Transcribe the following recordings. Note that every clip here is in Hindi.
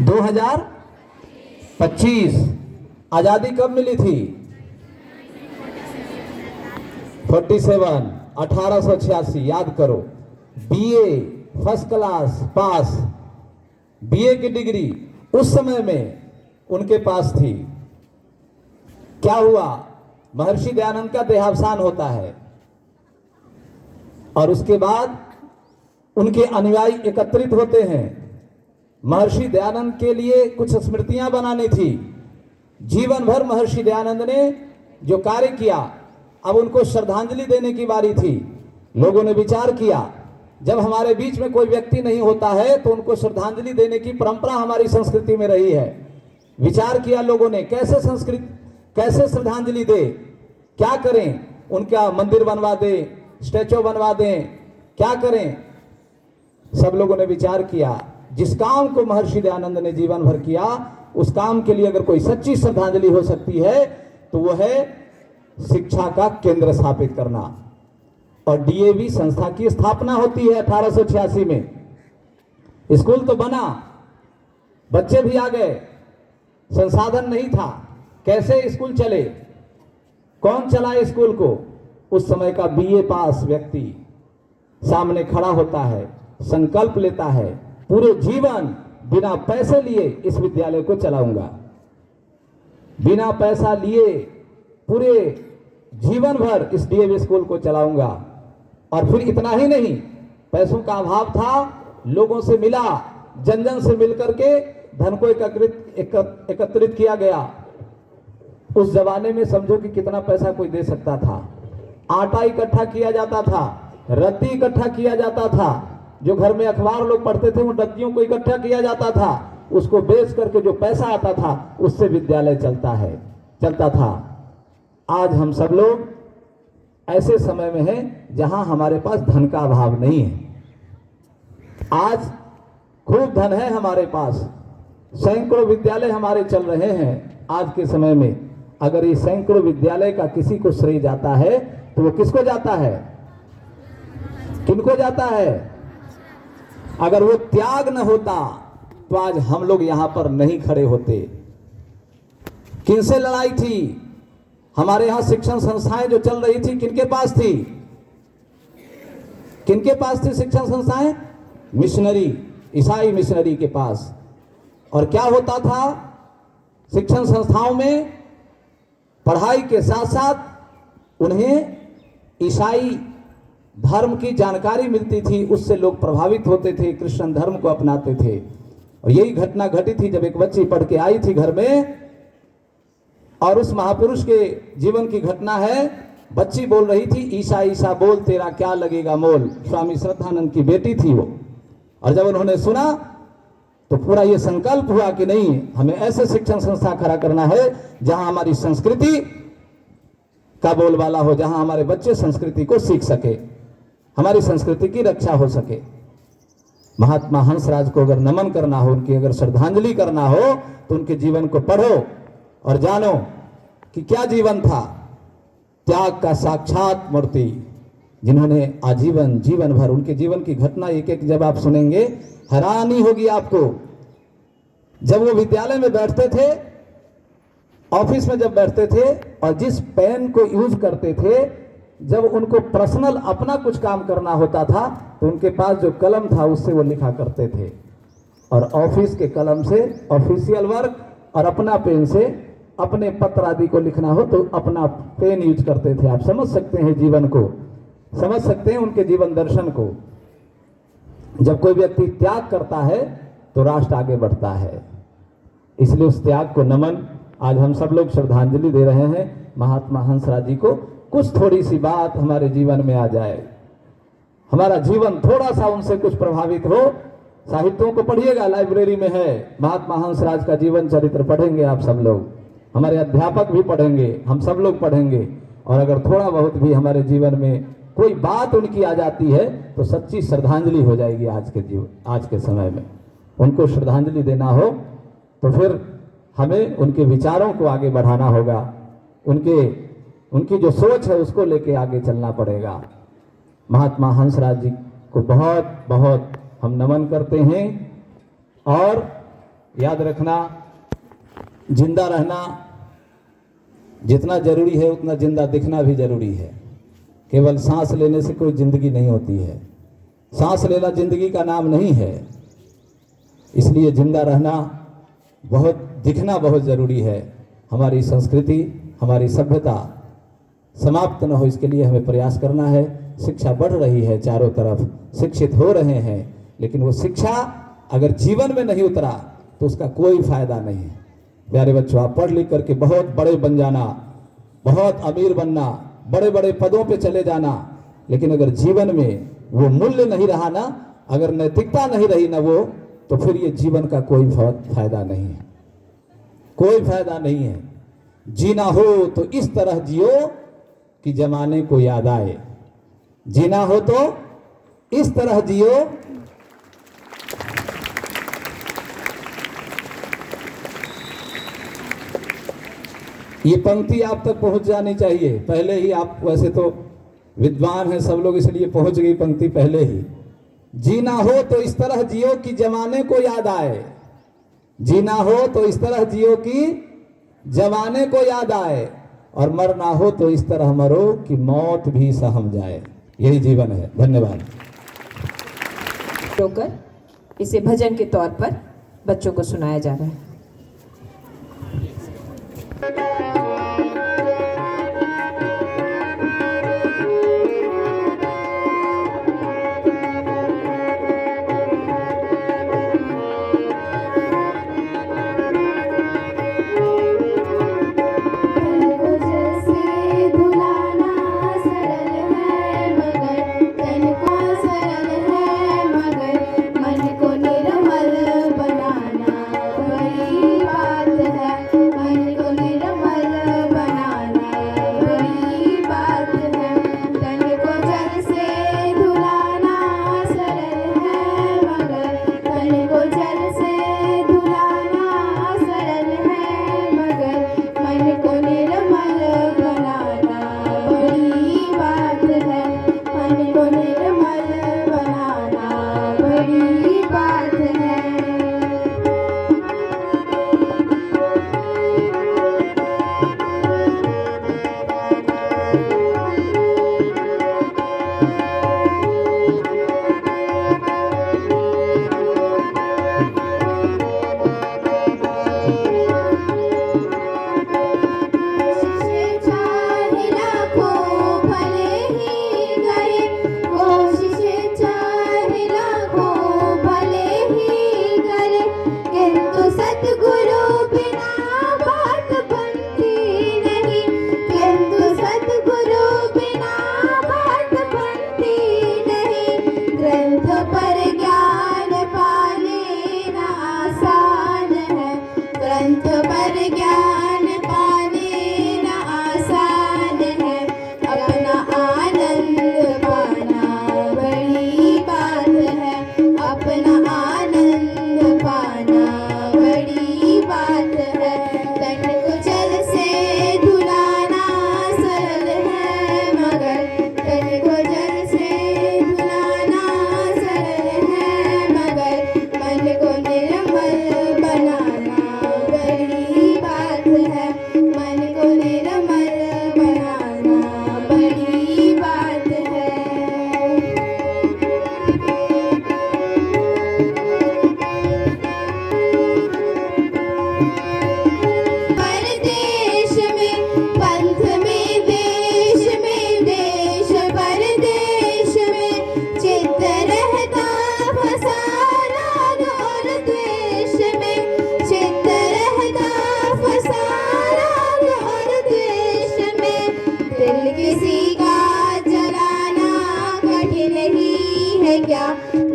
2025। आजादी कब मिली थी? 47, 1886। याद करो। BA first class pass, BA की डिग्री उस समय में उनके पास थी। क्या हुआ? महर्षि दयानंद का देहावसान होता है और उसके बाद उनके अनुयायी एकत्रित होते हैं। महर्षि दयानंद के लिए कुछ स्मृतियां बनानी थी। जीवन भर महर्षि दयानंद ने जो कार्य किया, अब उनको श्रद्धांजलि देने की बारी थी। लोगों ने विचार किया, जब हमारे बीच में कोई व्यक्ति नहीं होता है तो उनको श्रद्धांजलि देने की परंपरा हमारी संस्कृति में रही है। विचार किया लोगों ने, कैसे श्रद्धांजलि दे, क्या करें? उनका मंदिर बनवा दें, स्टैचू बनवा दें, क्या करें? सब लोगों ने विचार किया, जिस काम को महर्षि दयानंद ने जीवन भर किया, उस काम के लिए अगर कोई सच्ची श्रद्धांजलि हो सकती है तो वो है शिक्षा का केंद्र स्थापित करना। और डीएवी संस्था की स्थापना होती है 1886 में। स्कूल तो बना, बच्चे भी आ गए, संसाधन नहीं था, कैसे स्कूल चले? कौन चलाए स्कूल को? उस समय का बीए पास व्यक्ति सामने खड़ा होता है, संकल्प लेता है, पूरे जीवन बिना पैसे लिए इस विद्यालय को चलाऊंगा। बिना पैसा लिए पूरे जीवन भर इस डीएवी स्कूल को चलाऊंगा। और फिर इतना ही नहीं, पैसों का अभाव था, लोगों से मिला, जन जन से मिलकर के धन को एकत्रित किया गया। उस जमाने में समझो कि कितना पैसा कोई दे सकता था। आटा इकट्ठा किया जाता था, रद्दी इकट्ठा किया जाता था, जो घर में अखबार लोग पढ़ते थे उन रद्दियों को इकट्ठा किया जाता था, उसको बेच करके जो पैसा आता था उससे विद्यालय चलता था। आज हम सब लोग ऐसे समय में हैं जहां हमारे पास धन का अभाव नहीं है। आज खूब धन है हमारे पास, सैकड़ों विद्यालय हमारे चल रहे हैं आज के समय में। अगर ये सैकड़ों विद्यालय का किसी को श्रेय जाता है तो वो किसको जाता है? किनको जाता है? अगर वो त्याग न होता तो आज हम लोग यहां पर नहीं खड़े होते। किनसे लड़ाई थी? हमारे यहां शिक्षण संस्थाएं जो चल रही थी किनके पास थी? किनके पास थी शिक्षण संस्थाएं? मिशनरी, ईसाई मिशनरी के पास। और क्या होता था शिक्षण संस्थाओं में? पढ़ाई के साथ साथ उन्हें ईसाई धर्म की जानकारी मिलती थी, उससे लोग प्रभावित होते थे, कृष्ण धर्म को अपनाते थे। और यही घटना घटी थी जब एक बच्ची पढ़ के आई थी घर में, और उस महापुरुष के जीवन की घटना है। बच्ची बोल रही थी, ईसा ईसा बोल तेरा क्या लगेगा मोल। स्वामी श्रद्धानंद की बेटी थी वो। और जब उन्होंने सुना तो पूरा ये संकल्प हुआ कि नहीं, हमें ऐसे शिक्षण संस्था खड़ा करना है जहां हमारी संस्कृति का बोलबाला हो, जहां हमारे बच्चे संस्कृति को सीख सके, हमारी संस्कृति की रक्षा हो सके। महात्मा हंसराज को अगर नमन करना हो, उनकी अगर श्रद्धांजलि करना हो तो उनके जीवन को पढ़ो और जानो कि क्या जीवन था। त्याग का साक्षात मूर्ति, जिन्होंने आजीवन जीवन भर, उनके जीवन की घटना एक एक जब आप सुनेंगे हैरानी होगी आपको। जब वो विद्यालय में बैठते थे, ऑफिस में जब बैठते थे और जिस पेन को यूज करते थे, जब उनको पर्सनल अपना कुछ काम करना होता था तो उनके पास जो कलम था उससे वो लिखा करते थे। और ऑफिस के कलम से ऑफिशियल वर्क, और अपना पेन से अपने पत्र आदि को लिखना हो तो अपना पेन यूज करते थे। आप समझ सकते हैं जीवन को, समझ सकते हैं उनके जीवन दर्शन को। जब कोई व्यक्ति त्याग करता है तो राष्ट्र आगे बढ़ता है। इसलिए उस त्याग को नमन आज हम सब लोग श्रद्धांजलि दे रहे हैं महात्मा हंसराज जी को। कुछ थोड़ी सी बात हमारे जीवन में आ जाए, हमारा जीवन थोड़ा सा उनसे कुछ प्रभावित हो। साहित्यों को पढ़िएगा, लाइब्रेरी में है, महात्मा हंसराज का जीवन चरित्र पढ़ेंगे आप सब लोग, हमारे अध्यापक भी पढ़ेंगे, हम सब लोग पढ़ेंगे। और अगर थोड़ा बहुत भी हमारे जीवन में कोई बात उनकी आ जाती है तो सच्ची श्रद्धांजलि हो जाएगी। आज के समय में उनको श्रद्धांजलि देना हो तो फिर हमें उनके विचारों को आगे बढ़ाना होगा, उनकी जो सोच है उसको लेके आगे चलना पड़ेगा। महात्मा हंसराज जी को बहुत बहुत हम नमन करते हैं और याद रखना, जिंदा रहना जितना जरूरी है उतना जिंदा दिखना भी जरूरी है। केवल सांस लेने से कोई जिंदगी नहीं होती है, सांस लेना जिंदगी का नाम नहीं है। इसलिए जिंदा रहना दिखना बहुत जरूरी है। हमारी संस्कृति, हमारी सभ्यता समाप्त न हो, इसके लिए हमें प्रयास करना है। शिक्षा बढ़ रही है, चारों तरफ शिक्षित हो रहे हैं, लेकिन वो शिक्षा अगर जीवन में नहीं उतरा तो उसका कोई फायदा नहीं है। प्यारे बच्चों, आप पढ़ लिख करके बहुत बड़े बन जाना, बहुत अमीर बनना, बड़े बड़े पदों पे चले जाना, लेकिन अगर जीवन में वो मूल्य नहीं रहा ना, अगर नैतिकता नहीं रही ना वो, तो फिर ये जीवन का कोई फायदा नहीं है, कोई फायदा नहीं है। जीना हो तो इस तरह जियो कि जमाने को याद आए, जीना हो तो इस तरह जियो। ये पंक्ति आप तक पहुंच जानी चाहिए पहले ही। आप वैसे तो विद्वान हैं सब लोग, इसलिए पहुंच गई पंक्ति पहले ही। जीना हो तो इस तरह जियो कि जमाने को याद आए, जीना हो तो इस तरह जियो कि जमाने को याद आए, और मरना हो तो इस तरह मरो कि मौत भी सहम जाए। यही जीवन है। धन्यवाद। होकर इसे भजन के तौर पर बच्चों को सुनाया जा रहा है।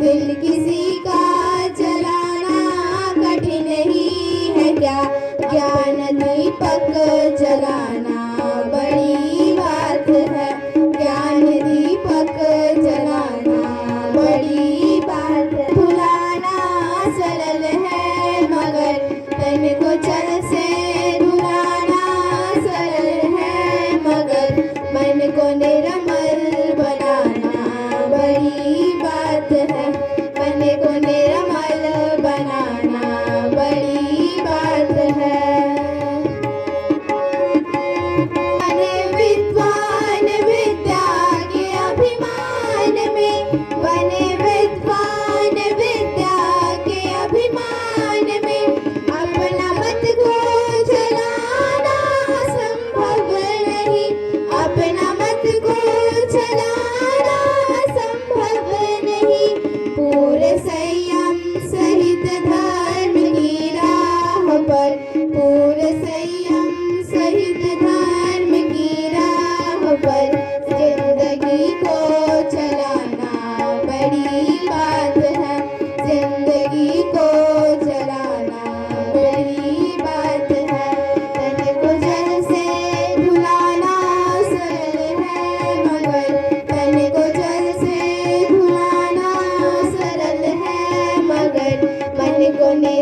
दिल किसी का जलाना कठिन ही है क्या, ज्ञान दीपक जलाना बड़ी बात है, ज्ञान दीपक जलाना बड़ी बात है। धुलाना सरल है मगर तन को जल से धुलाना सरल है मगर मन को निर्मल बनाना बड़ी बात है, मन को निर्मल बनाना बड़ी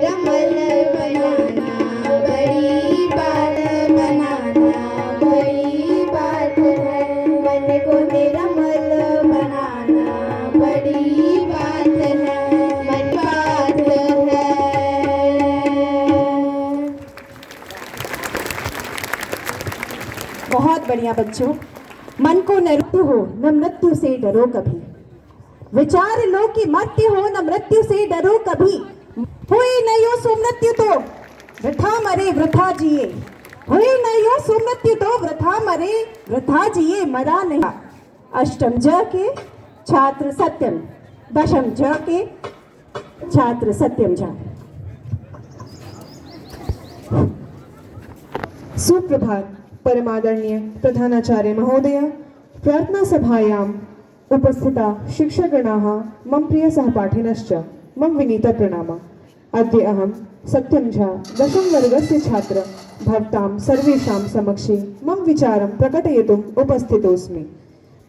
निरामल बनाना बड़ी बात, बनाना बड़ी बात है। मन को निरामल बनाना बड़ी बात है, मन बात है। बहुत बढ़िया बच्चों। मन को न मृत्यु हो न मृत्यु से डरो कभी, विचार लो कि मृत्यु हो न मृत्यु से डरो कभी। हुई न यो सुमृत्यु तो वृथा मरे वृथा जिए, हुई न यो सुमृत्यु तो वृथा मरे वृथा जिए, मरा नहीं। अष्टम ज के छात्र सत्यम, दशम ज के छात्र सत्यम झा। सुप्रभात परमादरणीय प्रधानाचार्य महोदय, प्रार्थना सभायाम् उपस्थिता शिक्षकगणाः, मम प्रिय सहपाठिनश्च मम विनीता प्रणाम। अद्य अहं सत्यं झा दशमवर्गस्य छात्र भवतां सर्वेषां समक्षे मम विचारं प्रकटयितुम् उपस्थितोऽस्मि।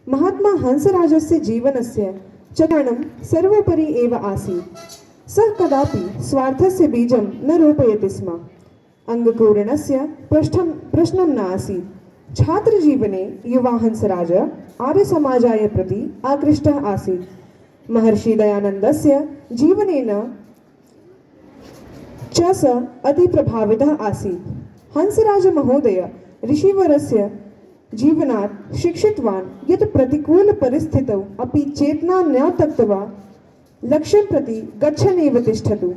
महात्मा हंसराजस्य जीवनस्य चरणं सर्वोपरि एव आसीत्। सः कदापि स्वार्थस्य बीजं न रोपयति स्म। अंगपूर्णस्य प्रश्नं न आसीत्। छात्रजीवने युवा हंसराज आर्यसमाजाय प्रति आकृष्टः आसीत्। महर्षि दयानन्दस्य जीवनेन च स अति प्रभावितः आसीत्। हंसराज महोदय ऋषिवरस्य जीवनात् शिक्षितवान् यत् प्रतिकूलपरिस्थितौ अपि चेतना न त्यक्त्वा लक्ष्यं प्रति गच्छन् एव तिष्ठतु।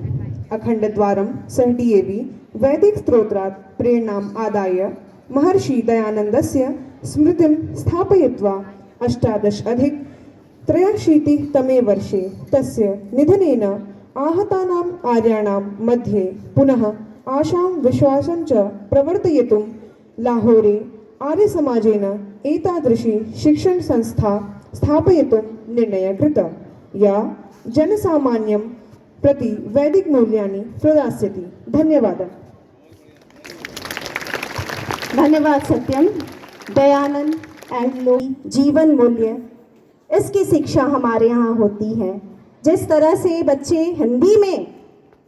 अखण्डद्वारं सः DAV वैदिकस्तोत्रात् प्रेरणाम् आदाय महर्षि दयानन्दस्य स्मृतिं स्थापयित्वा 18+83 वर्षे तस्य निधनेन आहतानाम् आर्याणां मध्ये पुनः आशां विश्वासं च प्रवर्तयितुं लाहोरे आर्यसमाजेन एतादृशी शिक्षणसंस्था स्थापयितुं निर्णयः कृतः, या जनसामान्यं प्रति वैदिकमूल्यानि प्रदास्यति। धन्यवादः। धन्यवाद सत्यम। दयानंद एंग्लो जीवन मूल्य, इसकी शिक्षा हमारे यहाँ होती है। जिस तरह से बच्चे हिंदी में,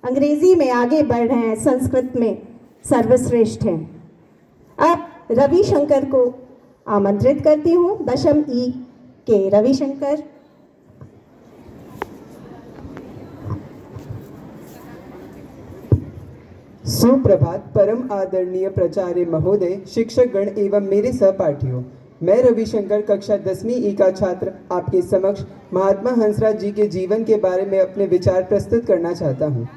अंग्रेजी में आगे बढ़ रहे हैं, संस्कृत में सर्वश्रेष्ठ हैं। अब रविशंकर को आमंत्रित करती हूँ। दशम ई के रविशंकर। सुप्रभात परम आदरणीय प्राचार्य महोदय, शिक्षकगण एवं मेरे सहपाठियों। मैं रविशंकर कक्षा 10वीं ई का छात्र आपके समक्ष महात्मा हंसराज जी के जीवन के बारे में अपने विचार प्रस्तुत करना चाहता हूँ।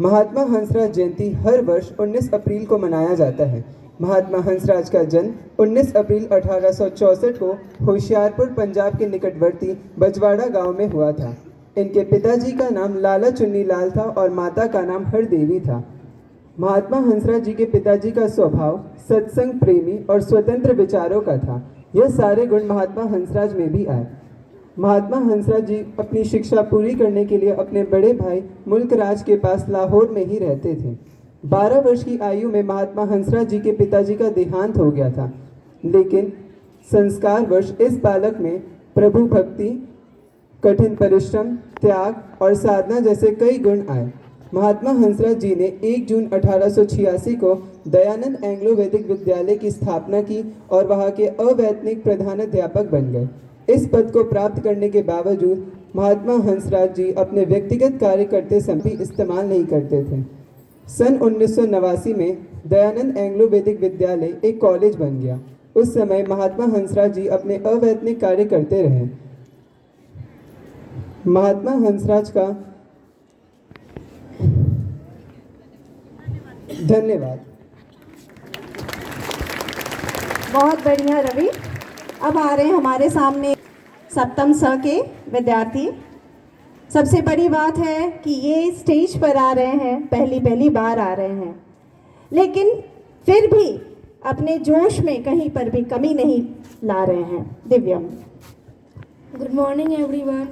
महात्मा हंसराज जयंती हर वर्ष 19 अप्रैल को मनाया जाता है। महात्मा हंसराज का जन्म 19 अप्रैल 1864 को होशियारपुर पंजाब के निकटवर्ती बजवाड़ा गांव में हुआ था। इनके पिताजी का नाम लाला चुन्नी लाल था और माता का नाम हरदेवी था। महात्मा हंसराज जी के पिताजी का स्वभाव सत्संग प्रेमी और स्वतंत्र विचारों का था। यह सारे गुण महात्मा हंसराज में भी आए। महात्मा हंसराज जी अपनी शिक्षा पूरी करने के लिए अपने बड़े भाई मुल्क राज के पास लाहौर में ही रहते थे। 12 वर्ष की आयु में महात्मा हंसराज जी के पिताजी का देहांत हो गया था, लेकिन संस्कारवश इस बालक में प्रभु भक्ति, कठिन परिश्रम, त्याग और साधना जैसे कई गुण आए। महात्मा हंसराज जी ने 1 जून 1886 को दयानंद एंग्लो वैदिक विद्यालय की स्थापना की और वहां के अवैतनिक प्रधानाध्यापक बन गए। इस पद को प्राप्त करने के बावजूद महात्मा हंसराज जी अपने व्यक्तिगत कार्य करते समय इस्तेमाल नहीं करते थे। सन 1989 में दयानंद एंग्लो वैदिक विद्यालय एक कॉलेज बन गया। उस समय महात्मा हंसराज जी अपने अवैतनिक कार्य करते रहे। महात्मा हंसराज का धन्यवाद। बहुत बढ़िया रवि। अब आ रहे हैं हमारे सामने सप्तम स के विद्यार्थी। सबसे बड़ी बात है कि ये स्टेज पर आ रहे हैं, पहली बार आ रहे हैं, लेकिन फिर भी अपने जोश में कहीं पर भी कमी नहीं ला रहे हैं। दिव्यम। Good morning everyone.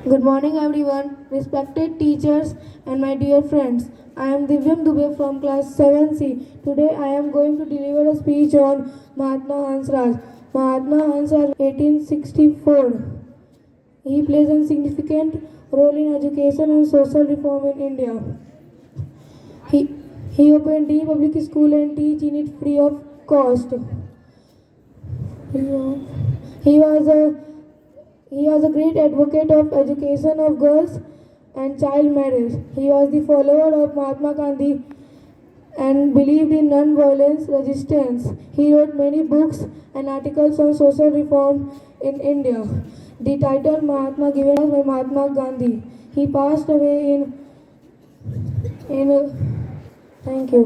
Good morning everyone, respected teachers and my dear friends. I am Divyam Dubey from class 7C. Today I am going to deliver a speech on Mahatma Hansraj. Mahatma Hansraj 1864. He plays a significant role in education and social reform in India. He opened the public school and teach in it free of cost. He was a great advocate of education of girls and child marriage. He was the follower of Mahatma Gandhi and believed in non-violence resistance. He wrote many books and articles on social reform in India. The title Mahatma given us by Mahatma Gandhi. He passed away in thank you.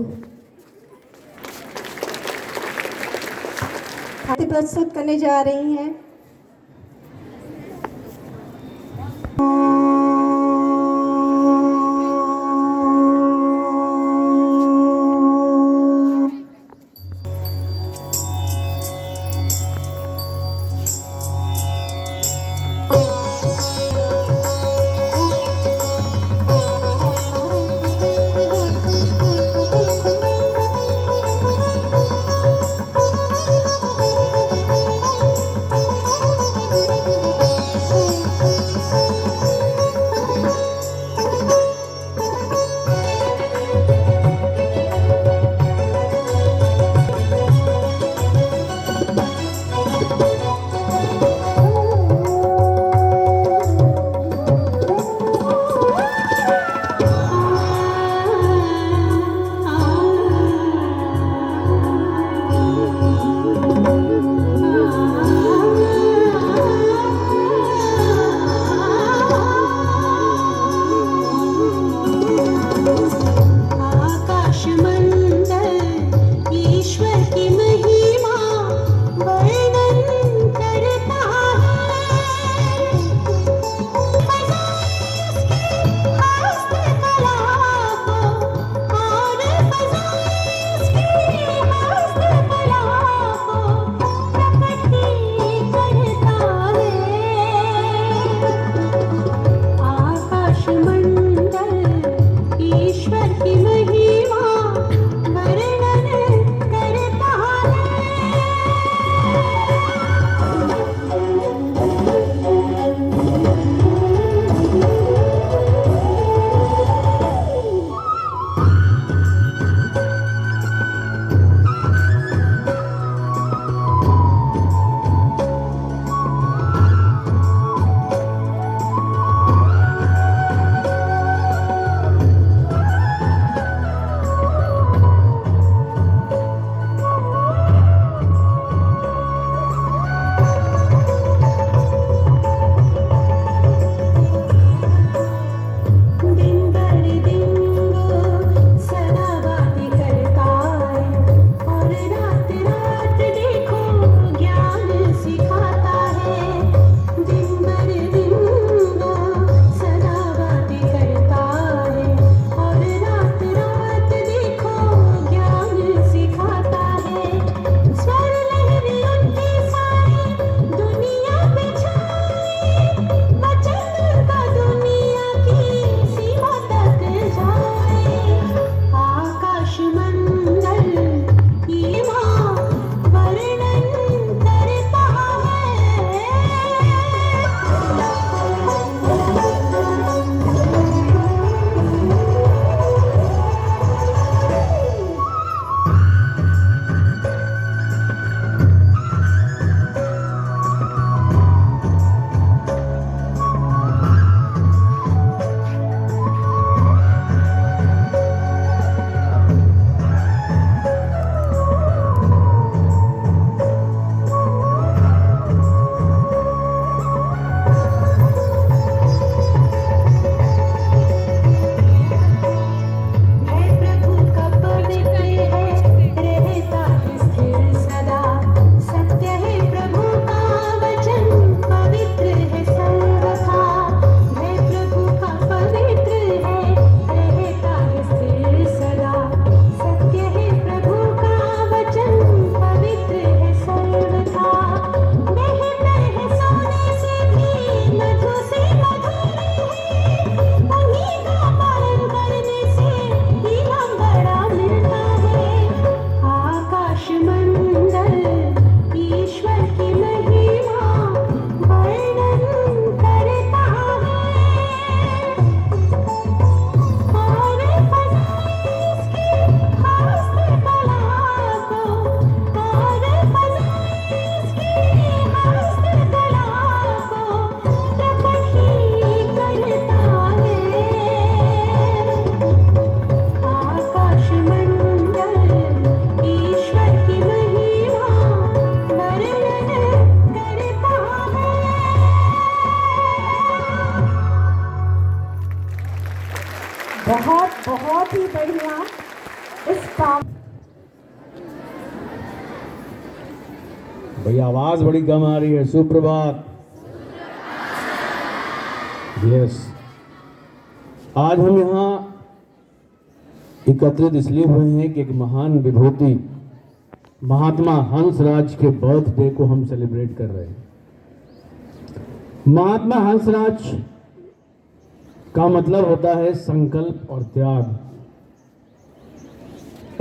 प्रस्तुत करने जा रही हैं बहुत बहुत ही बढ़िया इस काम। भैया आवाज बड़ी कम आ रही है। सुप्रभात। यस, आज हम यहाँ एकत्रित इसलिए हुए हैं कि एक महान विभूति महात्मा हंसराज के बर्थडे को हम सेलिब्रेट कर रहे हैं। महात्मा हंसराज का मतलब होता है संकल्प और त्याग।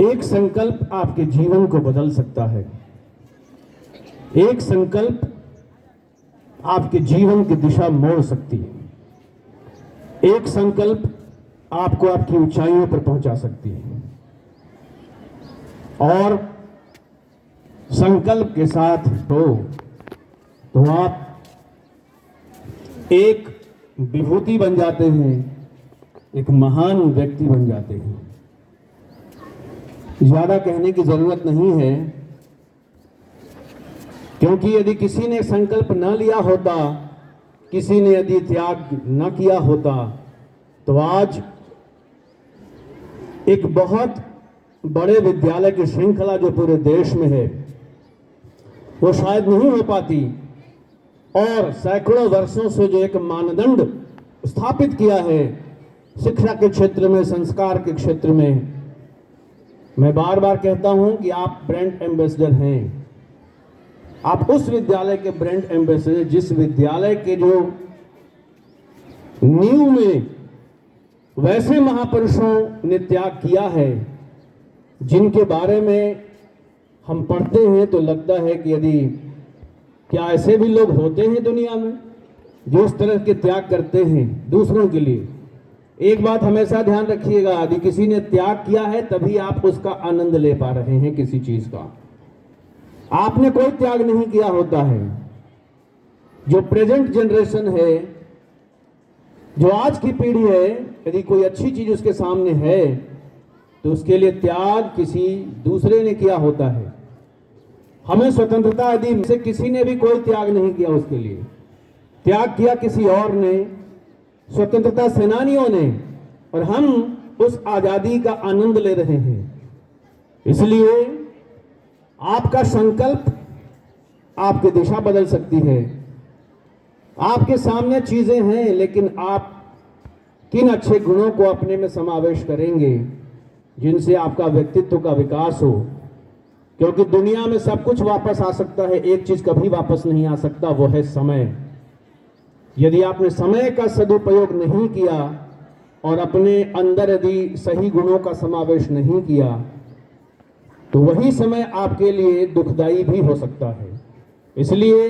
एक संकल्प आपके जीवन को बदल सकता है। एक संकल्प आपके जीवन की दिशा मोड़ सकती है। एक संकल्प आपको आपकी ऊंचाइयों पर पहुंचा सकती है। और संकल्प के साथ तो आप एक विभूति बन जाते हैं, एक महान व्यक्ति बन जाते हैं। ज्यादा कहने की जरूरत नहीं है, क्योंकि यदि किसी ने संकल्प न लिया होता, किसी ने यदि त्याग न किया होता, तो आज एक बहुत बड़े विद्यालय की श्रृंखला जो पूरे देश में है वो शायद नहीं हो पाती। और सैकड़ों वर्षों से जो एक मानदंड स्थापित किया है शिक्षा के क्षेत्र में, संस्कार के क्षेत्र में, मैं बार बार कहता हूं कि आप ब्रांड एम्बेसडर हैं। आप उस विद्यालय के ब्रांड एम्बेसडर जिस विद्यालय के जो नींव में वैसे महापुरुषों ने त्याग किया है जिनके बारे में हम पढ़ते हैं तो लगता है कि यदि क्या ऐसे भी लोग होते हैं दुनिया में जो इस तरह के त्याग करते हैं दूसरों के लिए। एक बात हमेशा ध्यान रखिएगा, यदि किसी ने त्याग किया है तभी आप उसका आनंद ले पा रहे हैं किसी चीज का। आपने कोई त्याग नहीं किया होता है। जो प्रेजेंट जनरेशन है, जो आज की पीढ़ी है, यदि कोई अच्छी चीज उसके सामने है तो उसके लिए त्याग किसी दूसरे ने किया होता है। हमें स्वतंत्रता यदि से किसी ने भी कोई त्याग नहीं किया, उसके लिए त्याग किया किसी और ने, स्वतंत्रता सेनानियों ने, और हम उस आजादी का आनंद ले रहे हैं। इसलिए आपका संकल्प आपकी दिशा बदल सकती है। आपके सामने चीजें हैं, लेकिन आप किन अच्छे गुणों को अपने में समावेश करेंगे जिनसे आपका व्यक्तित्व का विकास हो। क्योंकि दुनिया में सब कुछ वापस आ सकता है, एक चीज कभी वापस नहीं आ सकता, वो है समय। यदि आपने समय का सदुपयोग नहीं किया और अपने अंदर यदि सही गुणों का समावेश नहीं किया तो वही समय आपके लिए दुखदाई भी हो सकता है। इसलिए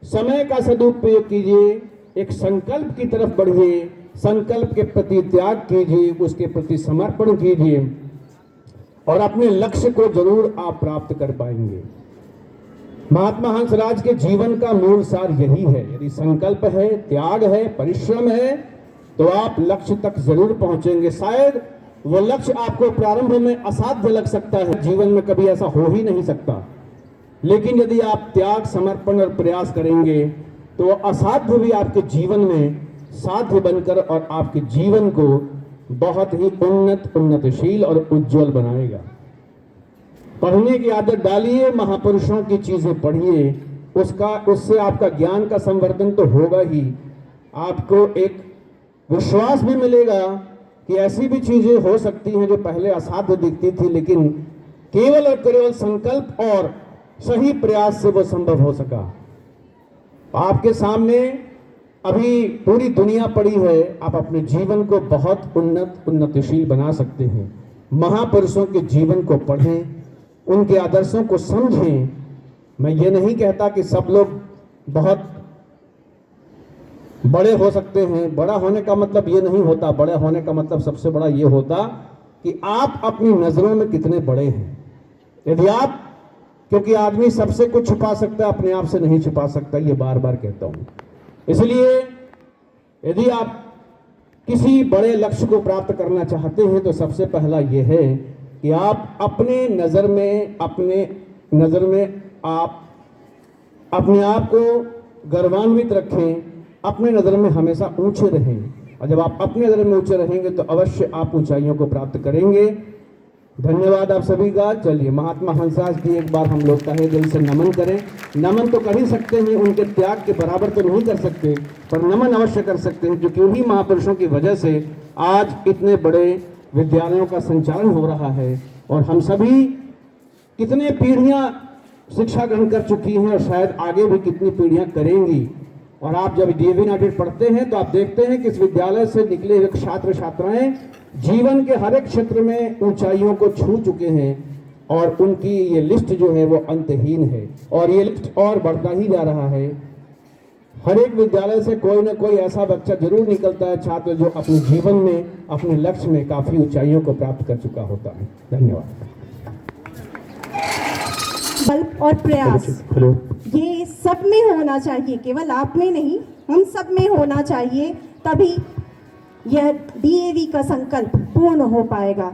समय का सदुपयोग कीजिए, एक संकल्प की तरफ बढ़िए, संकल्प के प्रति त्याग कीजिए, उसके प्रति समर्पण कीजिए और अपने लक्ष्य को जरूर आप प्राप्त कर पाएंगे। महात्मा हंसराज के जीवन का मूल सार यही है। यदि संकल्प है, त्याग है, परिश्रम है तो आप लक्ष्य तक जरूर पहुंचेंगे। शायद वो लक्ष्य आपको प्रारंभ में असाध्य लग सकता है, जीवन में कभी ऐसा हो ही नहीं सकता, लेकिन यदि आप त्याग, समर्पण और प्रयास करेंगे तो असाध्य भी आपके जीवन में साध्य बनकर और आपके जीवन को बहुत ही उन्नतशील और उज्जवल बनाएगा। पढ़ने की आदत डालिए, महापुरुषों की चीजें पढ़िए, उससे आपका ज्ञान का संवर्धन तो होगा ही, आपको एक विश्वास भी मिलेगा कि ऐसी भी चीजें हो सकती हैं जो पहले असाध्य दिखती थी, लेकिन केवल और केवल संकल्प और सही प्रयास से वो संभव हो सका। आपके सामने अभी पूरी दुनिया पड़ी है, आप अपने जीवन को बहुत उन्नतशील बना सकते हैं। महापुरुषों के जीवन को पढ़ें, उनके आदर्शों को समझें। मैं ये नहीं कहता कि सब लोग बहुत बड़े हो सकते हैं। बड़ा होने का मतलब ये नहीं होता, बड़े होने का मतलब सबसे बड़ा ये होता कि आप अपनी नजरों में कितने बड़े हैं। यदि आप, क्योंकि आदमी सबसे कुछ छुपा सकता है, अपने आप से नहीं छुपा सकता, ये बार बार कहता हूं। इसलिए यदि आप किसी बड़े लक्ष्य को प्राप्त करना चाहते हैं तो सबसे पहला यह है कि आप अपने नजर में आप अपने आप को गर्वान्वित रखें, अपने नजर में हमेशा ऊंचे रहें। और जब आप अपने दर में ऊंचे रहेंगे तो अवश्य आप ऊंचाइयों को प्राप्त करेंगे। धन्यवाद आप सभी का। चलिए महात्मा हंसराज जी एक बार हम लोग तहे दिल से नमन करें। नमन तो कर ही सकते हैं, उनके त्याग के बराबर तो नहीं कर सकते, पर नमन अवश्य कर सकते हैं, क्योंकि उन्हीं महापुरुषों की वजह से आज इतने बड़े विद्यालयों का संचालन हो रहा है और हम सभी कितने पीढ़ियां शिक्षा ग्रहण कर चुकी हैं और शायद आगे भी कितनी पीढ़ियां करेंगी। और आप जब डीएवी यूनाइटेड पढ़ते हैं तो आप देखते हैं कि इस विद्यालय से निकले हुए छात्र छात्राएं जीवन के हर एक क्षेत्र में ऊंचाइयों को छू चुके हैं और उनकी ये लिस्ट जो है वो अंतहीन है और ये लिस्ट और बढ़ता ही जा रहा है। हर एक विद्यालय से कोई ना कोई ऐसा बच्चा जरूर निकलता है, छात्र जो अपने जीवन में अपने लक्ष्य में काफी ऊंचाइयों को प्राप्त कर चुका होता है। धन्यवाद। बल और प्रयास ये सब में होना चाहिए, केवल आप में नहीं, हम सब में होना चाहिए, तभी यह डीएवी का संकल्प पूर्ण हो पाएगा।